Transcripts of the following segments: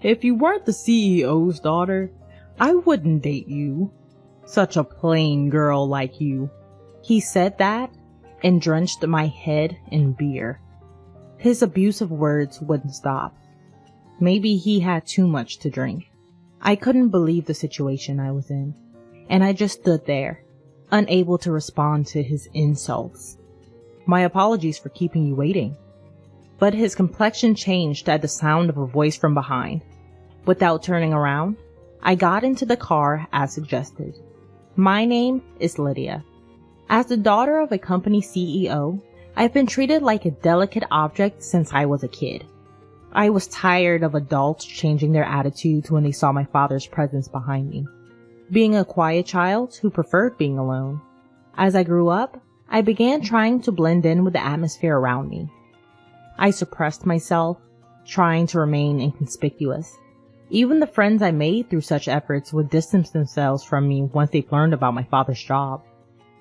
If you weren't the CEO's daughter, I wouldn't date you. Such a plain girl like you. He said that and drenched my head in beer. His abusive words wouldn't stop. Maybe he had too much to drink. I couldn't believe the situation I was in, and I just stood there, unable to respond to his insults. My apologies for keeping you waiting. But his complexion changed at the sound of a voice from behind. Without turning around, I got into the car as suggested. My name is Lydia. As the daughter of a company CEO, I've been treated like a delicate object since I was a kid. I was tired of adults changing their attitudes when they saw my father's presence behind me. Being a quiet child who preferred being alone. As I grew up, I began trying to blend in with the atmosphere around me. I suppressed myself, trying to remain inconspicuous. Even the friends I made through such efforts would distance themselves from me once they learned about my father's job.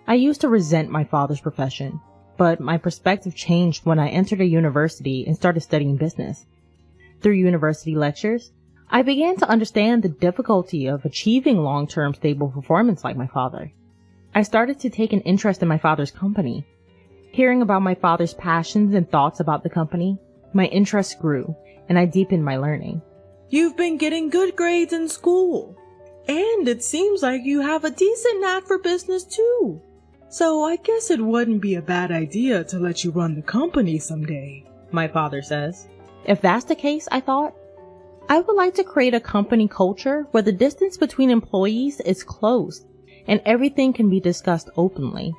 I used to resent my father's profession, but my perspective changed when I entered a university and started studying business. Through university lectures, I began to understand the difficulty of achieving long-term stable performance like my father. I started to take an interest in my father's company. Hearing about my father's passions and thoughts about the company, my interest grew, and I deepened my learning. You've been getting good grades in school, and it seems like you have a decent knack for business too. So I guess it wouldn't be a bad idea to let you run the company someday, my father says. If that's the case, I thought, I would like to create a company culture where the distance between employees is closed and everything can be discussed openly.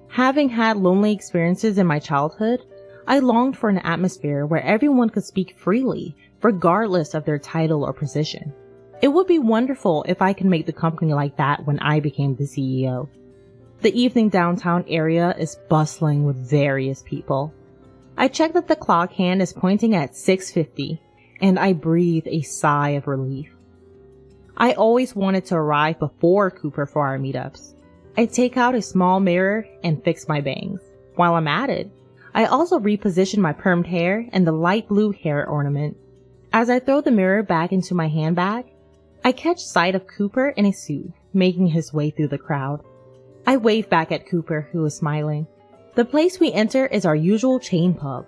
Having had lonely experiences in my childhood, I longed for an atmosphere where everyone could speak freely, regardless of their title or position. It would be wonderful if I could make the company like that when I became the CEO. The evening downtown area is bustling with various people. I check that the clock hand is pointing at 6:50, and I breathe a sigh of relief. I always wanted to arrive before Cooper for our meetups. I take out a small mirror and fix my bangs. While I'm at it, I also reposition my permed hair and the light blue hair ornament. As I throw the mirror back into my handbag, I catch sight of Cooper in a suit, making his way through the crowd. I wave back at Cooper, who is smiling. The place we enter is our usual chain pub.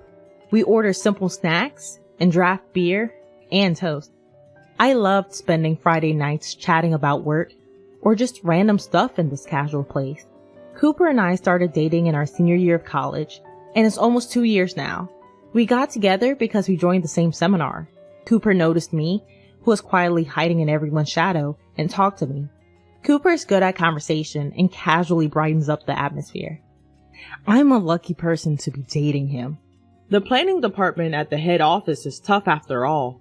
We order simple snacks and draft beer and toast. I loved spending Friday nights chatting about work or just random stuff in this casual place. Cooper and I started dating in our senior year of college, and it's almost 2 years now. We got together because we joined the same seminar. Cooper noticed me, who was quietly hiding in everyone's shadow, and talked to me. Cooper is good at conversation and casually brightens up the atmosphere. I'm a lucky person to be dating him. The planning department at the head office is tough after all.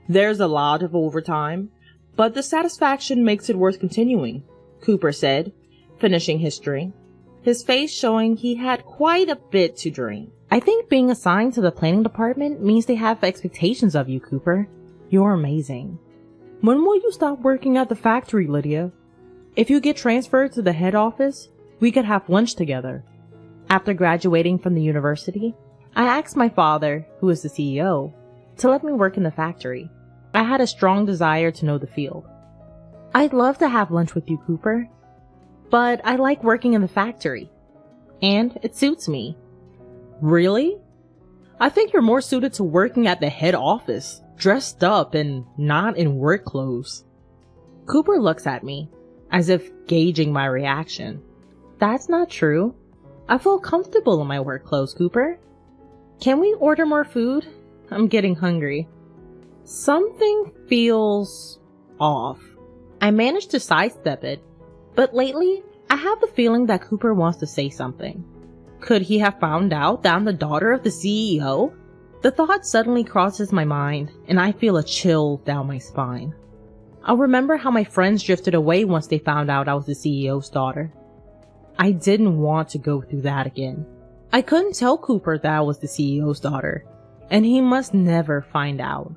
There's a lot of overtime, but the satisfaction makes it worth continuing, Cooper said, finishing his drink, his face showing he had quite a bit to drink. I think being assigned to the planning department means they have expectations of you, Cooper. You're amazing. When will you stop working at the factory, Lydia? If you get transferred to the head office, we could have lunch together. After graduating from the university, I asked my father, who is the CEO, to let me work in the factory. I had a strong desire to know the field. I'd love to have lunch with you, Cooper, but I like working in the factory, and it suits me. Really? I think you're more suited to working at the head office, dressed up and not in work clothes. Cooper looks at me, as if gauging my reaction. That's not true. I feel comfortable in my work clothes, Cooper. Can we order more food? I'm getting hungry. Something feels off. I managed to sidestep it, but lately, I have the feeling that Cooper wants to say something. Could he have found out that I'm the daughter of the CEO? The thought suddenly crosses my mind, and I feel a chill down my spine. I'll remember how my friends drifted away once they found out I was the CEO's daughter. I didn't want to go through that again. I couldn't tell Cooper that I was the CEO's daughter, and he must never find out.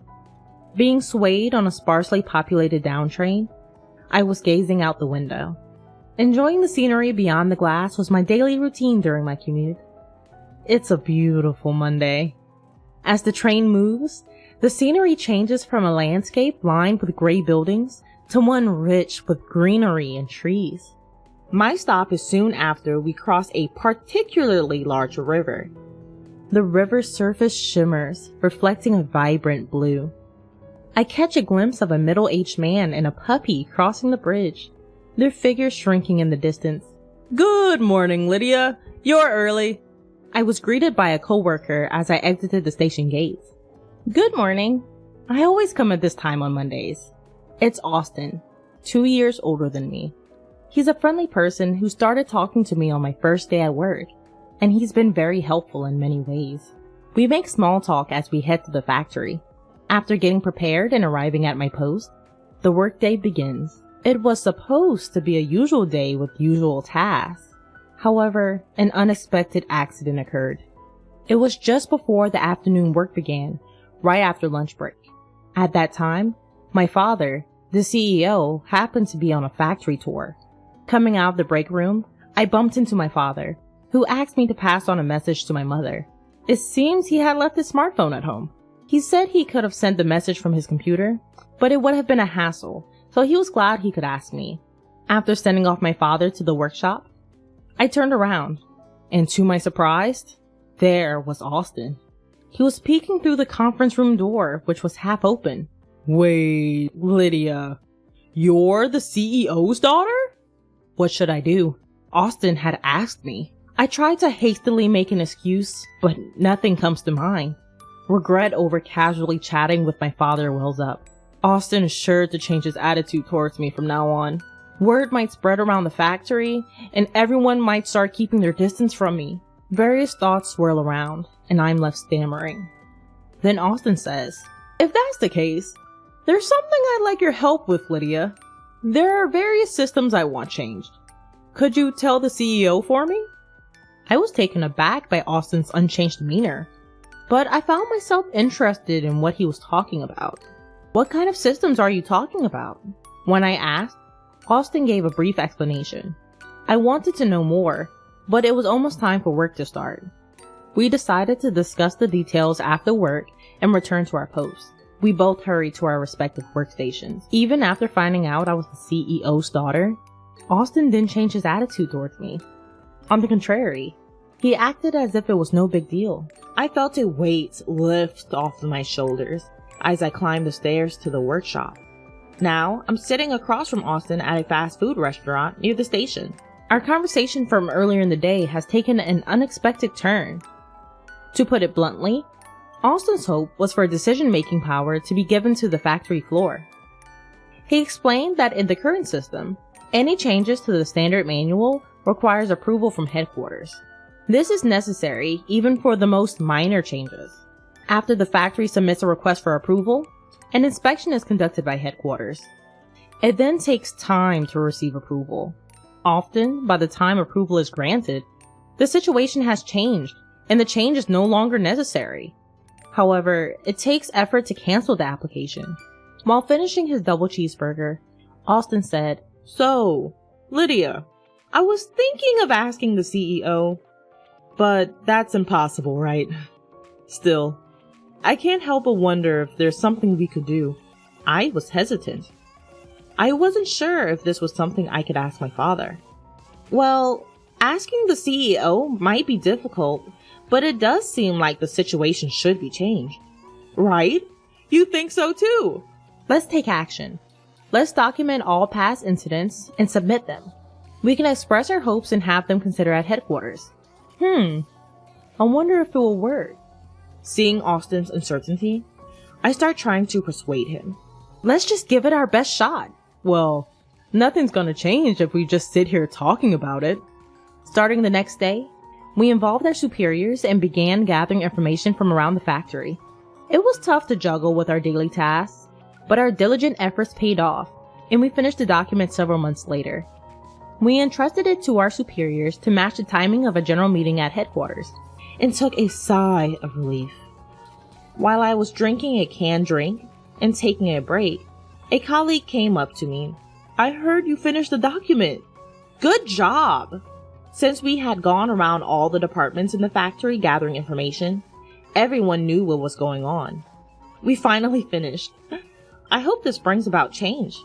Being swayed on a sparsely populated down train, I was gazing out the window. Enjoying the scenery beyond the glass was my daily routine during my commute. It's a beautiful Monday. As the train moves, The scenery changes from a landscape lined with gray buildings to one rich with greenery and trees. My stop is soon after we cross a particularly large river. The river's surface shimmers, reflecting a vibrant blue. I catch a glimpse of a middle-aged man and a puppy crossing the bridge, their figures shrinking in the distance. Good morning, Lydia. You're early. I was greeted by a coworker as I exited the station gates. Good morning. I always come at this time on Mondays. It's Austin, 2 years older than me. He's a friendly person who started talking to me on my first day at work, and he's been very helpful in many ways. We make small talk as we head to the factory. After getting prepared and arriving at my post, the workday begins. It was supposed to be a usual day with usual tasks. However, an unexpected accident occurred. It was just before the afternoon work began, right after lunch break. At that time, my father, the CEO, happened to be on a factory tour. Coming out of the break room, I bumped into my father, who asked me to pass on a message to my mother. It seems he had left his smartphone at home. He said he could have sent the message from his computer, but it would have been a hassle, so he was glad he could ask me. After sending off my father to the workshop, I turned around, and to my surprise, there was Austin. He was peeking through the conference room door, which was half open. Wait, Lydia, you're the CEO's daughter? What should I do? Austin had asked me. I tried to hastily make an excuse, but nothing comes to mind. Regret over casually chatting with my father wells up. Austin is sure to change his attitude towards me from now on. Word might spread around the factory, and everyone might start keeping their distance from me. Various thoughts swirl around, and I'm left stammering. Then Austin says, If that's the case, there's something I'd like your help with, Lydia. There are various systems I want changed. Could you tell the CEO for me? I was taken aback by Austin's unchanged demeanor, but I found myself interested in what he was talking about. What kind of systems are you talking about? When I asked, Austin gave a brief explanation. I wanted to know more, but it was almost time for work to start. We decided to discuss the details after work and return to our posts. We both hurried to our respective workstations. Even after finding out I was the CEO's daughter, Austin didn't change his attitude towards me. On the contrary, he acted as if it was no big deal. I felt a weight lift off my shoulders as I climbed the stairs to the workshop. Now, I'm sitting across from Austin at a fast food restaurant near the station. Our conversation from earlier in the day has taken an unexpected turn. To put it bluntly, Austin's hope was for decision-making power to be given to the factory floor. He explained that in the current system, any changes to the standard manual requires approval from headquarters. This is necessary even for the most minor changes. After the factory submits a request for approval, an inspection is conducted by headquarters. It then takes time to receive approval. Often, by the time approval is granted, the situation has changed and the change is no longer necessary. However, it takes effort to cancel the application. While finishing his double cheeseburger, Austin said, So, Lydia, I was thinking of asking the CEO, but that's impossible, right? Still, I can't help but wonder if there's something we could do. I was hesitant. I wasn't sure if this was something I could ask my father. Well, asking the CEO might be difficult, but it does seem like the situation should be changed. Right? You think so too? Let's take action. Let's document all past incidents and submit them. We can express our hopes and have them considered at headquarters. I wonder if it will work. Seeing Austin's uncertainty, I start trying to persuade him. Let's just give it our best shot. Well, nothing's gonna change if we just sit here talking about it. Starting the next day, we involved our superiors and began gathering information from around the factory. It was tough to juggle with our daily tasks, but our diligent efforts paid off, and we finished the document several months later. We entrusted it to our superiors to match the timing of a general meeting at headquarters, and took a sigh of relief. While I was drinking a canned drink and taking a break, a colleague came up to me. I heard you finished the document. Good job! Since we had gone around all the departments in the factory gathering information, everyone knew what was going on. We finally finished. I hope this brings about change.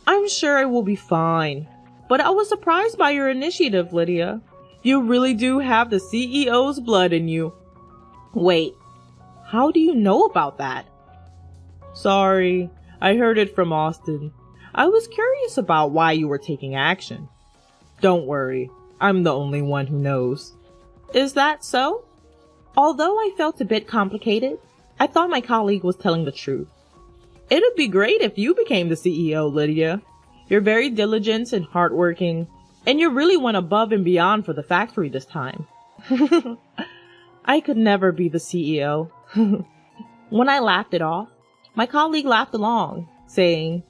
I'm sure it will be fine. But I was surprised by your initiative, Lydia. You really do have the CEO's blood in you. Wait, how do you know about that? Sorry, I heard it from Austin. I was curious about why you were taking action. Don't worry, I'm the only one who knows. Is that so? Although I felt a bit complicated, I thought my colleague was telling the truth. It'd be great if you became the CEO, Lydia. You're very diligent and hardworking, and you really went above and beyond for the factory this time. I could never be the CEO. When I laughed it off, my colleague laughed along, saying,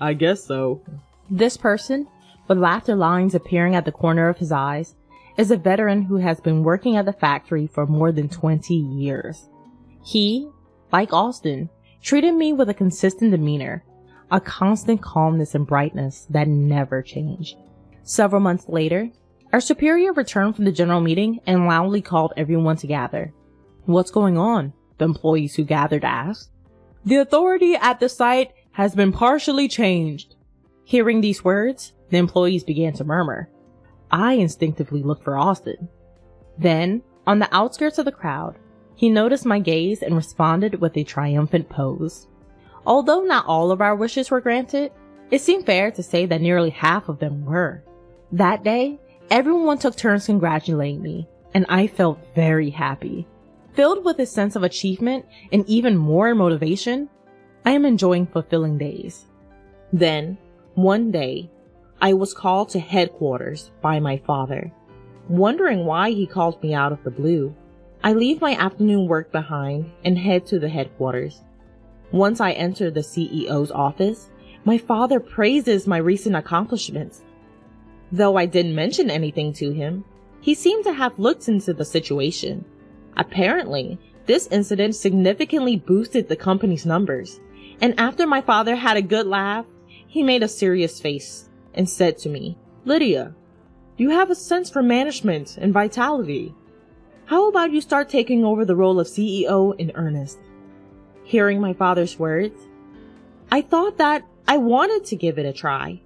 I guess so. This person, with laughter lines appearing at the corner of his eyes, is a veteran who has been working at the factory for more than 20 years. He, like Austin, treated me with a consistent demeanor, a constant calmness and brightness that never changed. Several months later, our superior returned from the general meeting and loudly called everyone to gather. What's going on? The employees who gathered asked. The authority at the site has been partially changed. Hearing these words, the employees began to murmur. I instinctively looked for Austin. Then, on the outskirts of the crowd, he noticed my gaze and responded with a triumphant pose. Although not all of our wishes were granted, it seemed fair to say that nearly half of them were. That day, everyone took turns congratulating me, and I felt very happy. Filled with a sense of achievement and even more motivation, I am enjoying fulfilling days. Then, one day, I was called to headquarters by my father. Wondering why he called me out of the blue, I leave my afternoon work behind and head to the headquarters. Once I enter the CEO's office, my father praises my recent accomplishments. Though I didn't mention anything to him, he seemed to have looked into the situation. Apparently, this incident significantly boosted the company's numbers, and after my father had a good laugh, he made a serious face and said to me, Lydia, you have a sense for management and vitality. How about you start taking over the role of CEO in earnest? Hearing my father's words, I thought that I wanted to give it a try.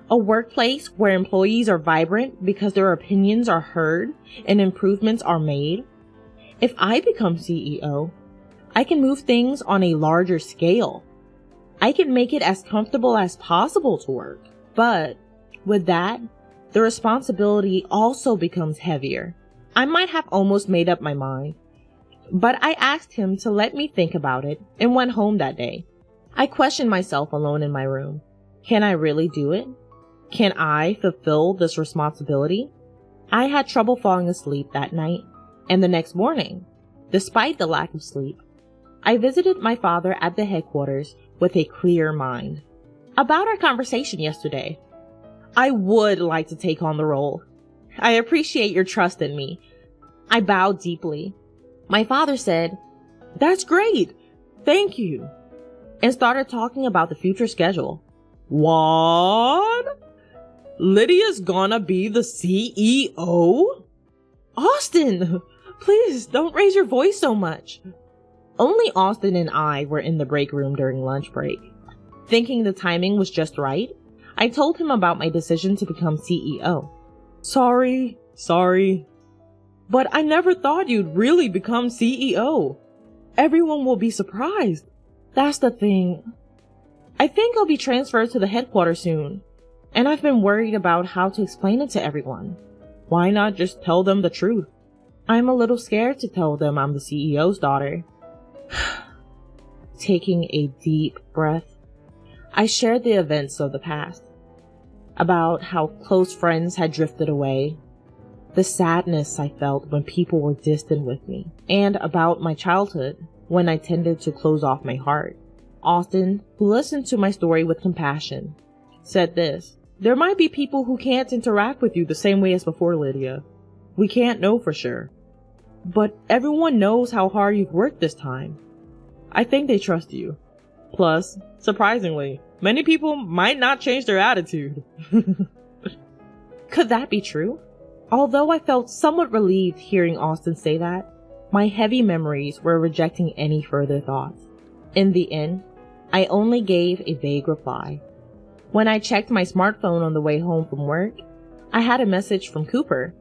A workplace where employees are vibrant because their opinions are heard and improvements are made. If I become CEO, I can move things on a larger scale. I can make it as comfortable as possible to work. But with that, the responsibility also becomes heavier. I might have almost made up my mind, but I asked him to let me think about it and went home that day. I questioned myself alone in my room. Can I really do it? Can I fulfill this responsibility? I had trouble falling asleep that night, and the next morning, despite the lack of sleep, I visited my father at the headquarters with a clear mind. About our conversation yesterday, I would like to take on the role. I appreciate your trust in me. I bowed deeply. My father said, That's great. Thank you. And started talking about the future schedule. What? Lydia's gonna be the CEO? Austin, please don't raise your voice so much. Only Austin and I were in the break room during lunch break. Thinking the timing was just right, I told him about my decision to become CEO. Sorry. But I never thought you'd really become CEO. Everyone will be surprised. That's the thing. I think I'll be transferred to the headquarters soon, and I've been worried about how to explain it to everyone. Why not just tell them the truth? I'm a little scared to tell them I'm the CEO's daughter. Taking a deep breath, I shared the events of the past. About how close friends had drifted away, the sadness I felt when people were distant with me, and about my childhood when I tended to close off my heart. Austin, who listened to my story with compassion, said this, There might be people who can't interact with you the same way as before, Lydia. We can't know for sure. But everyone knows how hard you've worked this time. I think they trust you. Plus, surprisingly, many people might not change their attitude. Could that be true? Although I felt somewhat relieved hearing Austin say that, My heavy memories were rejecting any further thoughts. In the end, I only gave a vague reply. When I checked my smartphone on the way home from work, I had a message from Cooper.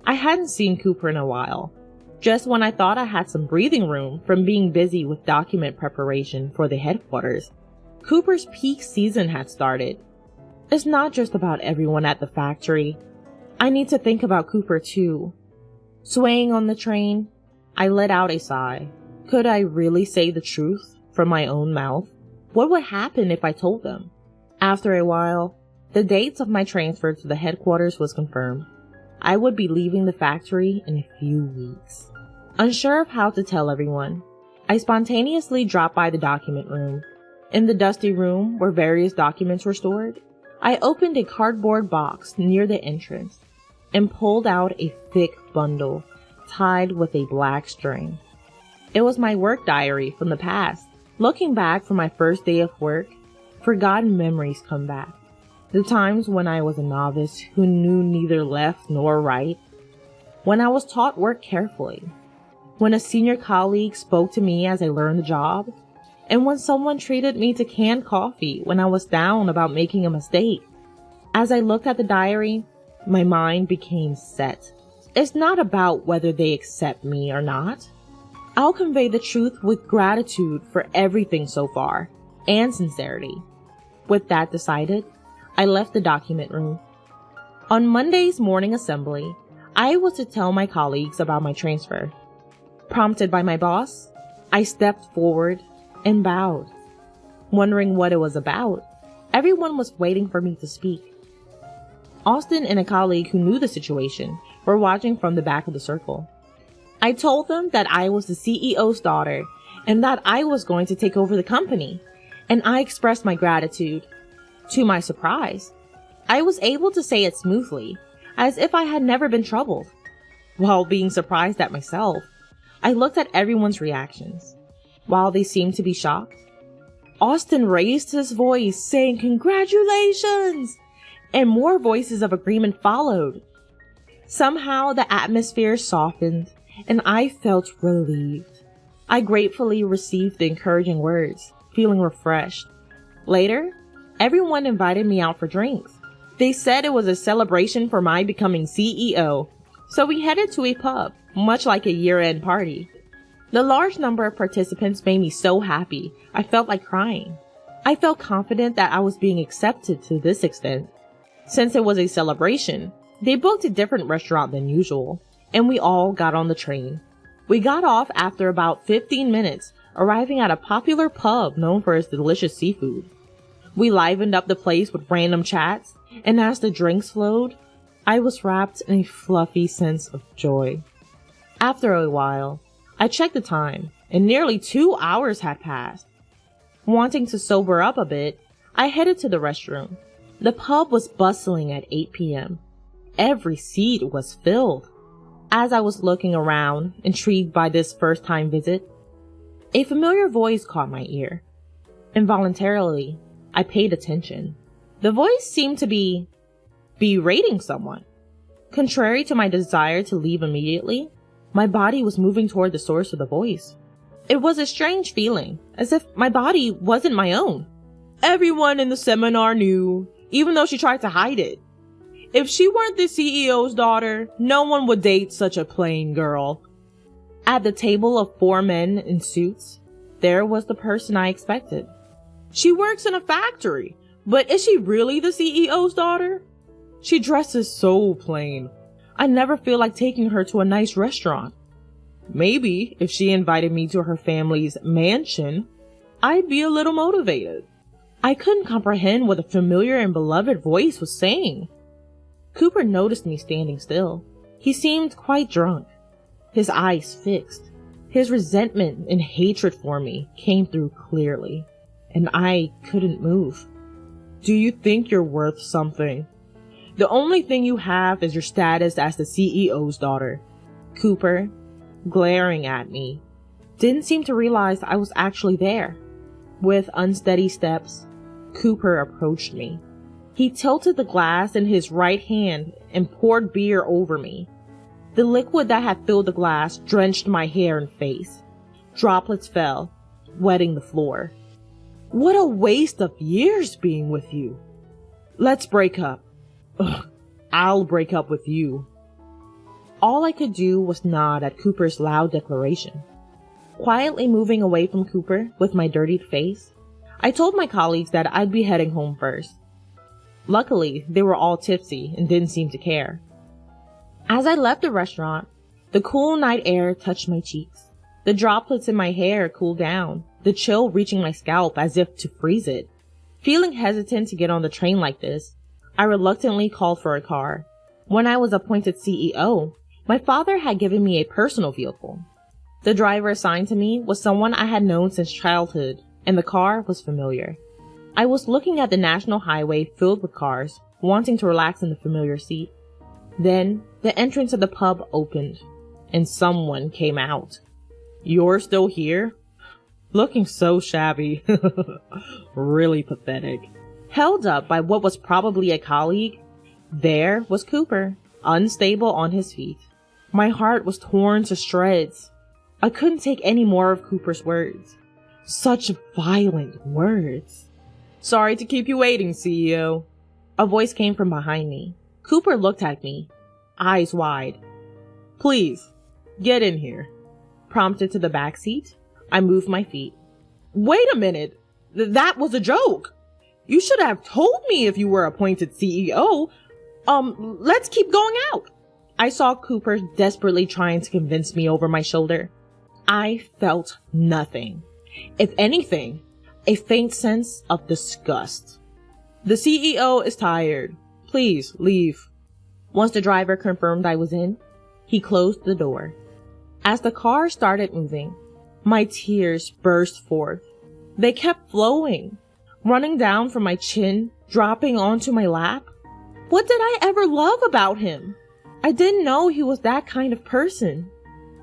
I hadn't seen Cooper in a while, just when I thought I had some breathing room from being busy with document preparation for the headquarters. Cooper's peak season had started. It's not just about everyone at the factory. I need to think about Cooper too. Swaying on the train, I let out a sigh. Could I really say the truth from my own mouth? What would happen if I told them? After a while, the dates of my transfer to the headquarters was confirmed. I would be leaving the factory in a few weeks. Unsure of how to tell everyone, I spontaneously dropped by the document room. In the dusty room where various documents were stored, I opened a cardboard box near the entrance and pulled out a thick bundle tied with a black string. It was my work diary from the past. Looking back from my first day of work, forgotten memories come back. The times when I was a novice who knew neither left nor right. When I was taught work carefully. When a senior colleague spoke to me as I learned the job. And when someone treated me to canned coffee when I was down about making a mistake. As I looked at the diary, my mind became set. It's not about whether they accept me or not. I'll convey the truth with gratitude for everything so far, and sincerity. With that decided, I left the document room. On Monday's morning assembly, I was to tell my colleagues about my transfer. Prompted by my boss, I stepped forward and bowed. Wondering what it was about, everyone was waiting for me to speak. Austin and a colleague who knew the situation were watching from the back of the circle. I told them that I was the CEO's daughter and that I was going to take over the company, and I expressed my gratitude. To my surprise, I was able to say it smoothly, as if I had never been troubled. While being surprised at myself, I looked at everyone's reactions. While they seemed to be shocked, Austin raised his voice saying congratulations, and more voices of agreement followed. Somehow the atmosphere softened and I felt relieved. I gratefully received the encouraging words, feeling refreshed. Later, everyone invited me out for drinks. They said it was a celebration for my becoming CEO, so we headed to a pub, much like a year-end party. The large number of participants made me so happy, I felt like crying. I felt confident that I was being accepted to this extent. Since it was a celebration, they booked a different restaurant than usual, and we all got on the train. We got off after about 15 minutes, arriving at a popular pub known for its delicious seafood. We livened up the place with random chats, and as the drinks flowed, I was wrapped in a fluffy sense of joy. After a while, I checked the time, and nearly 2 hours had passed. Wanting to sober up a bit, I headed to the restroom. The pub was bustling at 8 p.m. Every seat was filled. As I was looking around, intrigued by this first-time visit, a familiar voice caught my ear. Involuntarily, I paid attention. The voice seemed to be berating someone. Contrary to my desire to leave immediately, my body was moving toward the source of the voice. It was a strange feeling, as if my body wasn't my own. Everyone in the seminar knew, even though she tried to hide it. If she weren't the CEO's daughter, no one would date such a plain girl. At the table of 4 men in suits, there was the person I expected. She works in a factory, but is she really the CEO's daughter? She dresses so plain. I never feel like taking her to a nice restaurant. Maybe if she invited me to her family's mansion, I'd be a little motivated. I couldn't comprehend what the familiar and beloved voice was saying. Cooper noticed me standing still. He seemed quite drunk, his eyes fixed. His resentment and hatred for me came through clearly, and I couldn't move. Do you think you're worth something? The only thing you have is your status as the CEO's daughter. Cooper, glaring at me, didn't seem to realize I was actually there. With unsteady steps, Cooper approached me. He tilted the glass in his right hand and poured beer over me. The liquid that had filled the glass drenched my hair and face. Droplets fell, wetting the floor. What a waste of years being with you. Let's break up. Ugh, I'll break up with you. All I could do was nod at Cooper's loud declaration. Quietly moving away from Cooper with my dirtied face, I told my colleagues that I'd be heading home first. Luckily, they were all tipsy and didn't seem to care. As I left the restaurant, the cool night air touched my cheeks. The droplets in my hair cooled down, the chill reaching my scalp as if to freeze it. Feeling hesitant to get on the train like this, I reluctantly called for a car. When I was appointed CEO, my father had given me a personal vehicle. The driver assigned to me was someone I had known since childhood, and the car was familiar. I was looking at the national highway filled with cars, wanting to relax in the familiar seat. Then, the entrance of the pub opened, and someone came out. You're still here? Looking so shabby. Really pathetic. Held up by what was probably a colleague, there was Cooper, unstable on his feet. My heart was torn to shreds. I couldn't take any more of Cooper's words. Such violent words. Sorry to keep you waiting, CEO. A voice came from behind me. Cooper looked at me, eyes wide. Please, get in here. Prompted to the back seat, I moved my feet. Wait a minute. That was a joke. You should have told me if you were appointed CEO. Let's keep going out. I saw Cooper desperately trying to convince me over my shoulder. I felt nothing. If anything, a faint sense of disgust. The CEO is tired. Please leave. Once the driver confirmed I was in, he closed the door. As the car started moving, my tears burst forth. They kept flowing, running down from my chin, dropping onto my lap. What did I ever love about him? I didn't know he was that kind of person.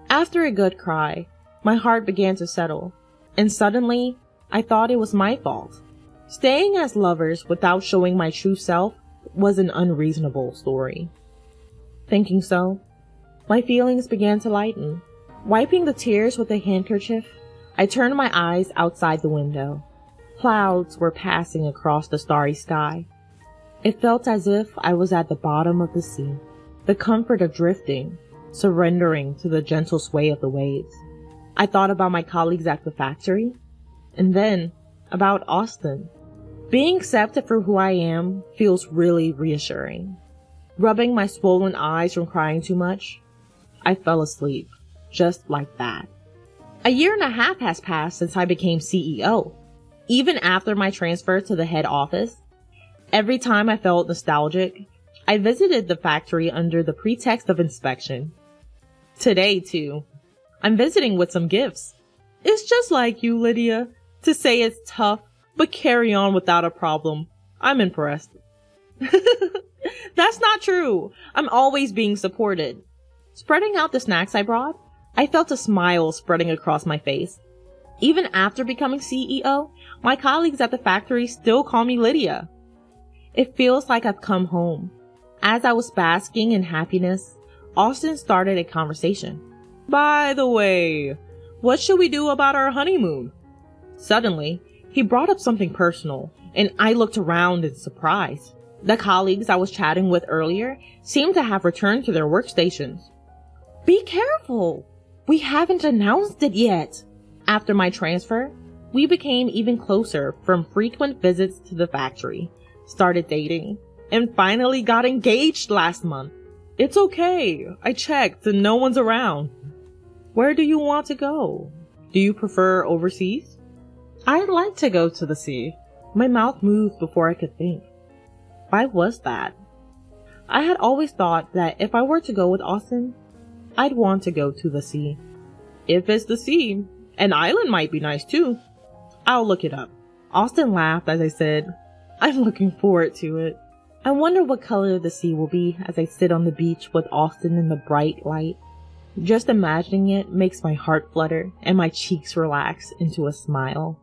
After a good cry, my heart began to settle, and suddenly, I thought it was my fault. Staying as lovers without showing my true self was an unreasonable story. Thinking so, my feelings began to lighten. Wiping the tears with a handkerchief, I turned my eyes outside the window. Clouds were passing across the starry sky. It felt as if I was at the bottom of the sea, the comfort of drifting, surrendering to the gentle sway of the waves. I thought about my colleagues at the factory, and then about Austin. Being accepted for who I am feels really reassuring. Rubbing my swollen eyes from crying too much, I fell asleep, just like that. A year and a half has passed since I became CEO. Even after my transfer to the head office, every time I felt nostalgic, I visited the factory under the pretext of inspection. Today, too, I'm visiting with some gifts. It's just like you, Lydia, to say it's tough, but carry on without a problem. I'm impressed. That's not true. I'm always being supported. Spreading out the snacks I brought, I felt a smile spreading across my face. Even after becoming CEO, my colleagues at the factory still call me Lydia. It feels like I've come home. As I was basking in happiness, Austin started a conversation. By the way, what should we do about our honeymoon? Suddenly, he brought up something personal, and I looked around in surprise. The colleagues I was chatting with earlier seemed to have returned to their workstations. Be careful! We haven't announced it yet. After my transfer, we became even closer from frequent visits to the factory, started dating, and finally got engaged last month. It's okay. I checked and no one's around. Where do you want to go? Do you prefer overseas? I'd like to go to the sea. My mouth moved before I could think. Why was that? I had always thought that if I were to go with Austin, I'd want to go to the sea. If it's the sea, an island might be nice too. I'll look it up. Austin laughed as I said, I'm looking forward to it. I wonder what color the sea will be as I sit on the beach with Austin in the bright light. Just imagining it makes my heart flutter and my cheeks relax into a smile.